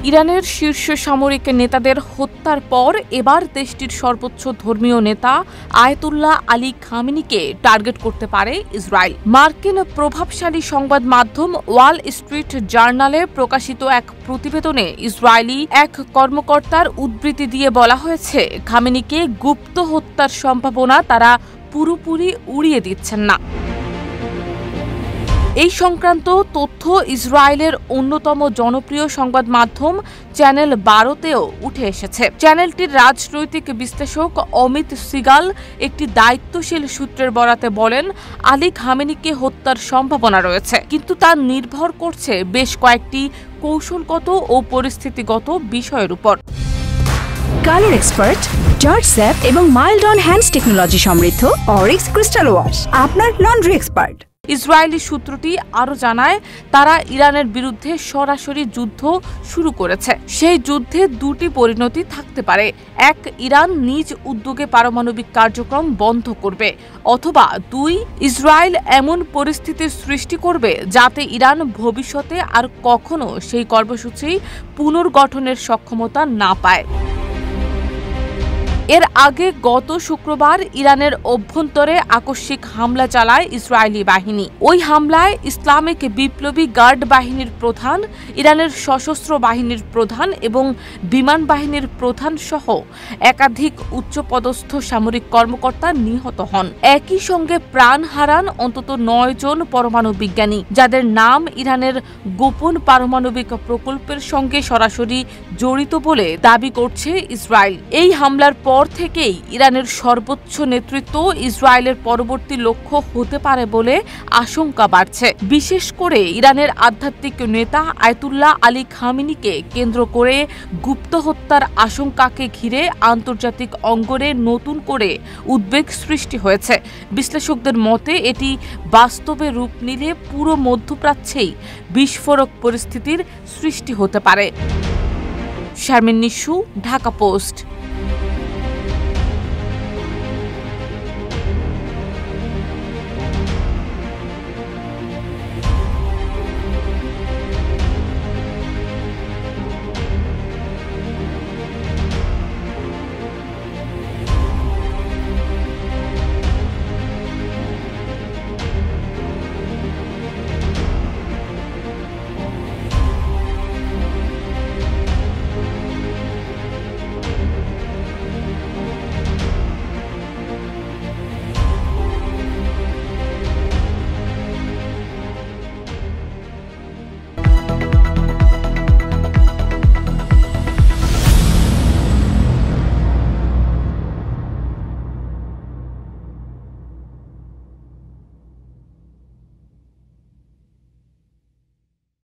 ইরানের শীর্ষ সামরিক নেতাদের হত্যার পর এবার দেশটির সর্বোচ্চ ধর্মীয় নেতা আয়াতুল্লাহ আলী খামেনিকে টার্গেট করতে পারে ইসরায়েল। মার্কিন প্রভাবশালী সংবাদ মাধ্যম ওয়াল স্ট্রিট জার্নালে প্রকাশিত এক প্রতিবেদনে ইসরায়েলি এক কর্মকর্তার উদ্ধৃতি দিয়ে বলা হয়েছে, খামেনিকে গুপ্ত হত্যার সম্ভাবনা তারা পুরোপুরি উড়িয়ে দিচ্ছেন না। এই সংক্রান্ত তথ্য ইসরায়েলের অন্যতম জনপ্রিয় সংবাদ মাধ্যম চ্যানেল 12তেও উঠে এসেছে। চ্যানেলটির রাজনৈতিক বিশ্লেষক অমিত সিগাল একটি দায়িত্বশীল সূত্রের বরাতে বলেন, আলী খামেনিকে হত্যার সম্ভাবনা রয়েছে, কিন্তু তা নির্ভর করছে বেশ কয়েকটি কৌশলগত ও পরিস্থিতিগত বিষয়ের উপর। কালার এক্সপার্ট, জর্জ স্যাপ এবং মাইল্ড অন হ্যান্ডস টেকনোলজি সমৃদ্ধ অরিক্স ক্রিস্টাল ওয়াশ আপনার লন্ড্রি এক্সপার্ট। ইসরায়েলি সূত্রটি আরও জানায়, তারা ইরানের বিরুদ্ধে সরাসরি যুদ্ধ শুরু করেছে। সেই যুদ্ধে দুটি পরিণতি থাকতে পারে। এক, ইরান নিজ উদ্যোগে পারমাণবিক কার্যক্রম বন্ধ করবে, অথবা দুই, ইসরায়েল এমন পরিস্থিতির সৃষ্টি করবে যাতে ইরান ভবিষ্যতে আর কখনো সেই কর্মসূচি পুনর্গঠনের সক্ষমতা না পায়। এর আগে গত শুক্রবার ইরানের অভ্যন্তরে আকস্মিক হামলা চালায় ইসরায়েলি বাহিনী। ওই হামলায় ইসলামিক বিপ্লবী গার্ড বাহিনীর প্রধান, ইরানের সশস্ত্র বাহিনীর প্রধান এবং বিমান বাহিনীর প্রধান সহ একাধিক উচ্চপদস্থ সামরিক কর্মকর্তা নিহত হন। একই সঙ্গে প্রাণ হারান অন্তত 9 জন পরমাণু বিজ্ঞানী, যাদের নাম ইরানের গোপন পারমাণবিক প্রকল্পের সঙ্গে সরাসরি জড়িত বলে দাবি করছে ইসরায়েল। এই হামলার পর থেকেই ইরানের সর্বোচ্চ নেতৃত্ব ইসরায়েলের পরবর্তী লক্ষ্য হতে পারে বলে আশঙ্কা বাড়ছে। বিশেষ করে ইরানের আধ্যাত্মিক নেতা আয়াতুল্লাহ আলী খামেনিকে কেন্দ্র করে গুপ্ত হত্যার আশঙ্কাকে ঘিরে আন্তর্জাতিক অঙ্গনে নতুন করে উদ্বেগ সৃষ্টি হয়েছে। বিশ্লেষকদের মতে এটি বাস্তবে রূপ নিলে পুরো মধ্যপ্রাচ্যেই বিস্ফোরক পরিস্থিতির সৃষ্টি হতে পারে। শারমিন নিশু, ঢাকা পোস্ট।